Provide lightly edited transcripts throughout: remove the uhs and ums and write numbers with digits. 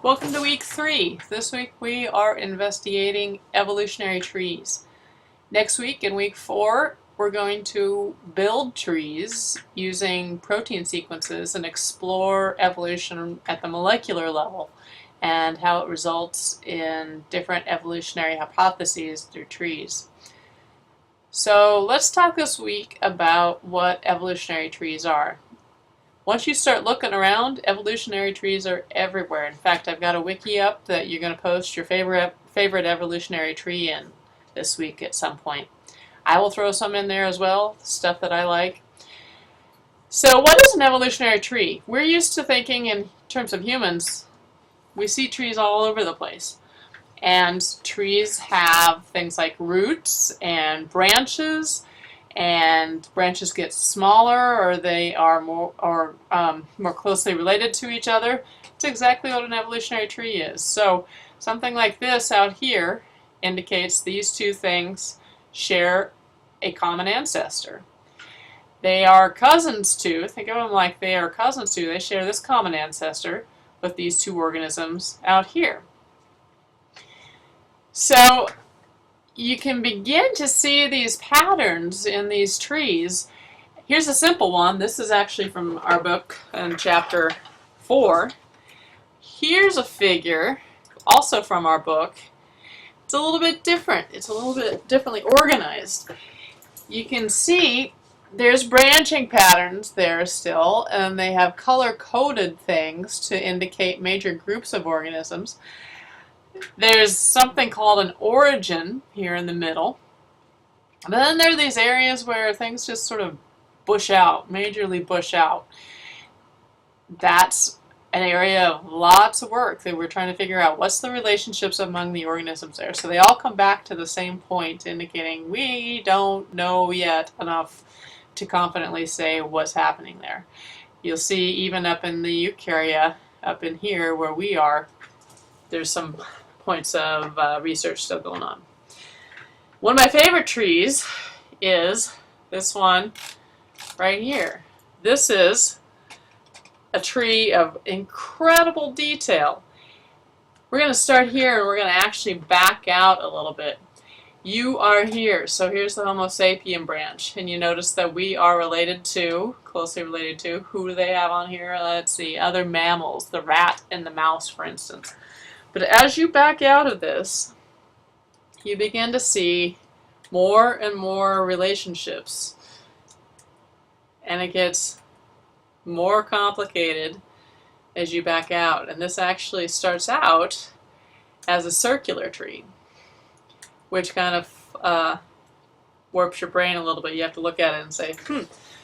Welcome to week 3. This week we are investigating evolutionary trees. Next week, in week 4, we're going to build trees using protein sequences and explore evolution at the molecular level and how it results in different evolutionary hypotheses through trees. So let's talk this week about what evolutionary trees are. Once you start looking around, evolutionary trees are everywhere. In fact, I've got a wiki up that you're going to post your favorite evolutionary tree in this week at some point. I will throw some in there as well, stuff that I like. So what is an evolutionary tree? We're used to thinking in terms of humans. We see trees all over the place. And trees have things like roots and branches get smaller, or they are more closely related to each other. It's exactly what an evolutionary tree is. So something like this out here indicates these two things share a common ancestor. They are cousins too. Think of them like they are cousins too. They share this common ancestor with these two organisms out here. So you can begin to see these patterns in these trees. Here's a simple one. This is actually from our book in chapter 4. Here's a figure, also from our book. It's a little bit different. It's a little bit differently organized. You can see there's branching patterns there still, and they have color-coded things to indicate major groups of organisms. There's something called an origin here in the middle. But then there are these areas where things just sort of bush out, majorly bush out. That's an area of lots of work that we're trying to figure out. What's the relationships among the organisms there? So they all come back to the same point, indicating we don't know yet enough to confidently say what's happening there. You'll see even up in the eukarya, up in here where we are, there's some points of research still going on. One of my favorite trees is this one right here. This is a tree of incredible detail. We're going to start here and we're going to actually back out a little bit. You are here, so here's the Homo sapien branch, and you notice that we are related to, closely related to, who do they have on here? Let's see, other mammals, the rat and the mouse, for instance. But as you back out of this, you begin to see more and more relationships. And it gets more complicated as you back out. And this actually starts out as a circular tree, which kind of warps your brain a little bit. You have to look at it and say,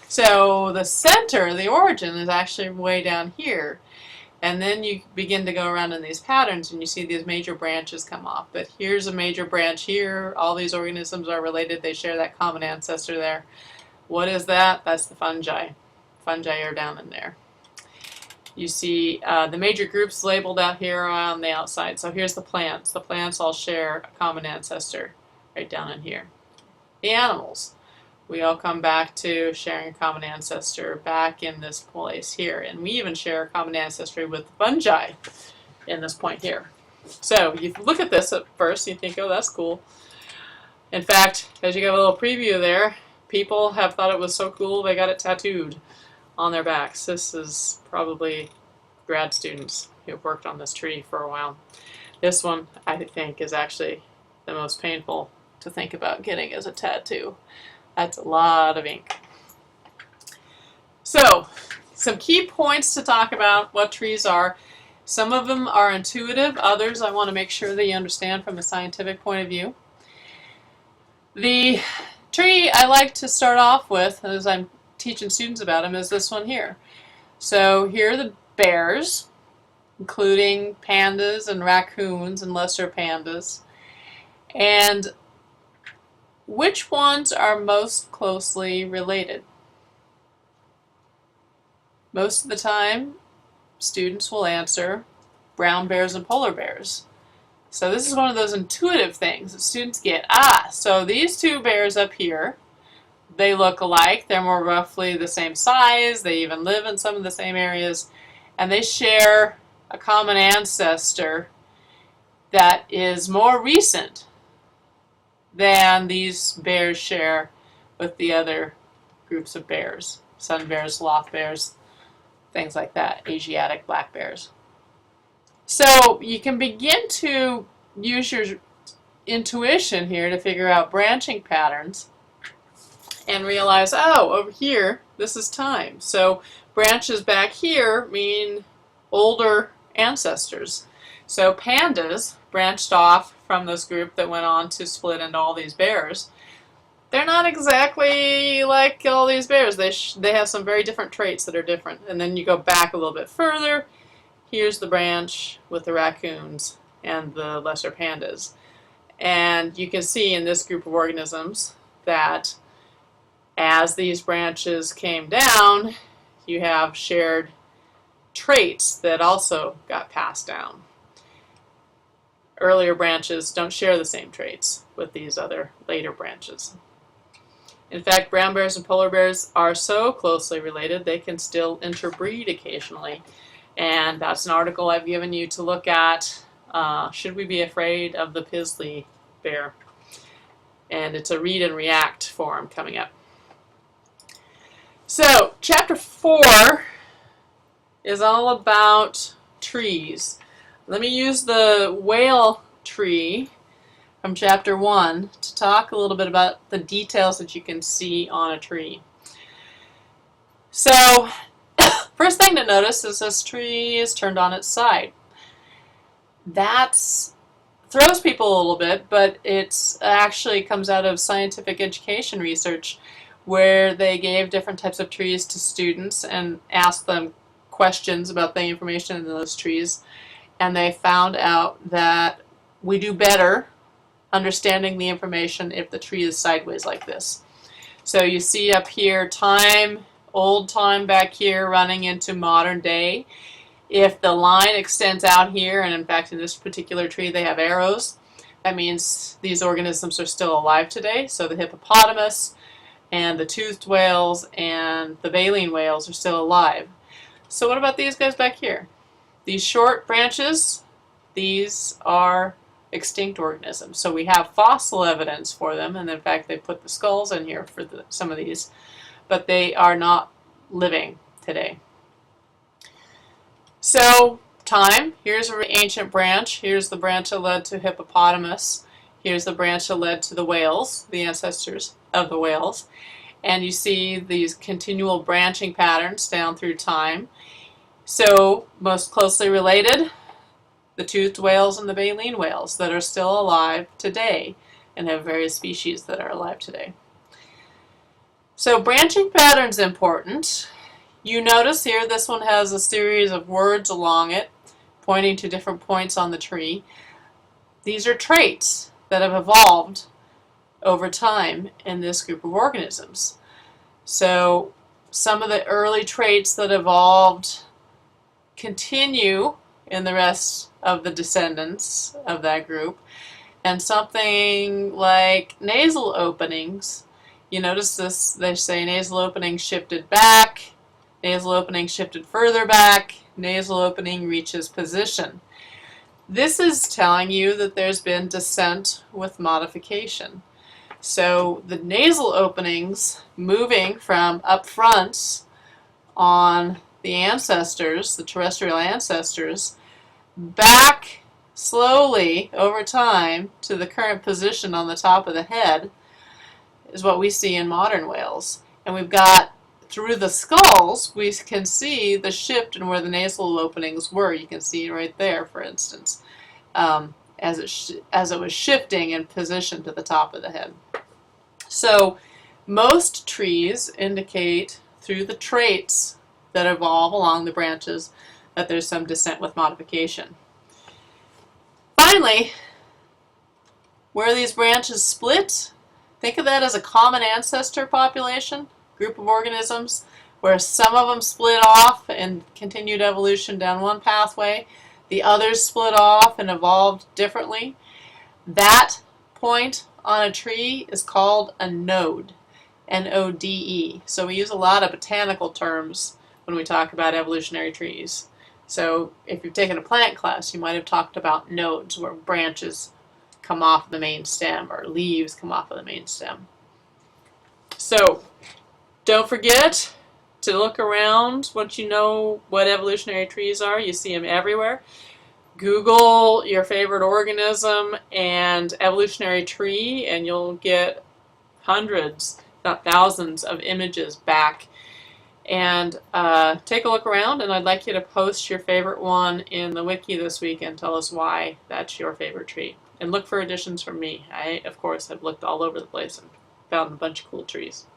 So the center, the origin, is actually way down here. And then you begin to go around in these patterns and you see these major branches come off. But here's a major branch here. All these organisms are related. They share that common ancestor there. What is that? That's the fungi. Fungi are down in there. You see the major groups labeled out here on the outside. So here's the plants. The plants all share a common ancestor right down in here. The animals. We all come back to sharing a common ancestor back in this place here. And we even share a common ancestry with the fungi in this point here. So you look at this at first, you think, oh, that's cool. In fact, as you get a little preview there, people have thought it was so cool they got it tattooed on their backs. This is probably grad students who've worked on this tree for a while. This one, I think, is actually the most painful to think about getting as a tattoo. That's a lot of ink. So, some key points to talk about what trees are. Some of them are intuitive. Others I want to make sure that you understand from a scientific point of view. The tree I like to start off with, as I'm teaching students about them, is this one here. So here are the bears, including pandas and raccoons and lesser pandas. And which ones are most closely related? Most of the time, students will answer brown bears and polar bears. So this is one of those intuitive things that students get. So these two bears up here, they look alike. They're more roughly the same size. They even live in some of the same areas. And they share a common ancestor that is more recent than these bears share with the other groups of bears. Sun bears, sloth bears, things like that, Asiatic black bears. So you can begin to use your intuition here to figure out branching patterns and realize, oh, over here, this is time. So branches back here mean older ancestors. So pandas branched off from this group that went on to split into all these bears. They're not exactly like all these bears. They have some very different traits that are different. And then you go back a little bit further. Here's the branch with the raccoons and the lesser pandas. And you can see in this group of organisms that as these branches came down, you have shared traits that also got passed down. Earlier branches don't share the same traits with these other later branches. In fact, brown bears and polar bears are so closely related they can still interbreed occasionally. And that's an article I've given you to look at. Should we be afraid of the Pisley bear? And it's a read and react forum coming up. So, chapter 4 is all about trees. Let me use the whale tree from chapter 1 to talk a little bit about the details that you can see on a tree. So, first thing to notice is this tree is turned on its side. That throws people a little bit, but it actually comes out of scientific education research where they gave different types of trees to students and asked them questions about the information in those trees. And they found out that we do better understanding the information if the tree is sideways like this. So you see up here time, old time back here running into modern day. If the line extends out here, and in fact in this particular tree they have arrows, that means these organisms are still alive today. So the hippopotamus and the toothed whales and the baleen whales are still alive. So what about these guys back here? These short branches, these are extinct organisms. So we have fossil evidence for them, and in fact they put the skulls in here for some of these, but they are not living today. So time, here's an ancient branch. Here's the branch that led to hippopotamus. Here's the branch that led to the whales, the ancestors of the whales. And you see these continual branching patterns down through time. So most closely related, the toothed whales and the baleen whales that are still alive today and have various species that are alive today. So branching patterns important. You notice here this one has a series of words along it pointing to different points on the tree. These are traits that have evolved over time in this group of organisms. So some of the early traits that evolved continue in the rest of the descendants of that group, and something like nasal openings, you notice this, they say nasal opening shifted back, nasal opening shifted further back, nasal opening reaches position. This is telling you that there's been descent with modification. So the nasal openings moving from up front on the ancestors, the terrestrial ancestors, back slowly over time to the current position on the top of the head is what we see in modern whales. And we've got, through the skulls, we can see the shift in where the nasal openings were. You can see right there, for instance, as it was shifting in position to the top of the head. So most trees indicate through the traits that evolve along the branches that there's some descent with modification. Finally, where these branches split, think of that as a common ancestor population, group of organisms, where some of them split off and continued evolution down one pathway, the others split off and evolved differently. That point on a tree is called a node, N-O-D-E. So we use a lot of botanical terms when we talk about evolutionary trees. So if you've taken a plant class, you might have talked about nodes where branches come off the main stem or leaves come off of the main stem. So don't forget to look around once you know what evolutionary trees are. You see them everywhere. Google your favorite organism and evolutionary tree, and you'll get hundreds, if not thousands, of images back. And take a look around, and I'd like you to post your favorite one in the wiki this week and tell us why that's your favorite tree. And look for additions from me. I, of course, have looked all over the place and found a bunch of cool trees.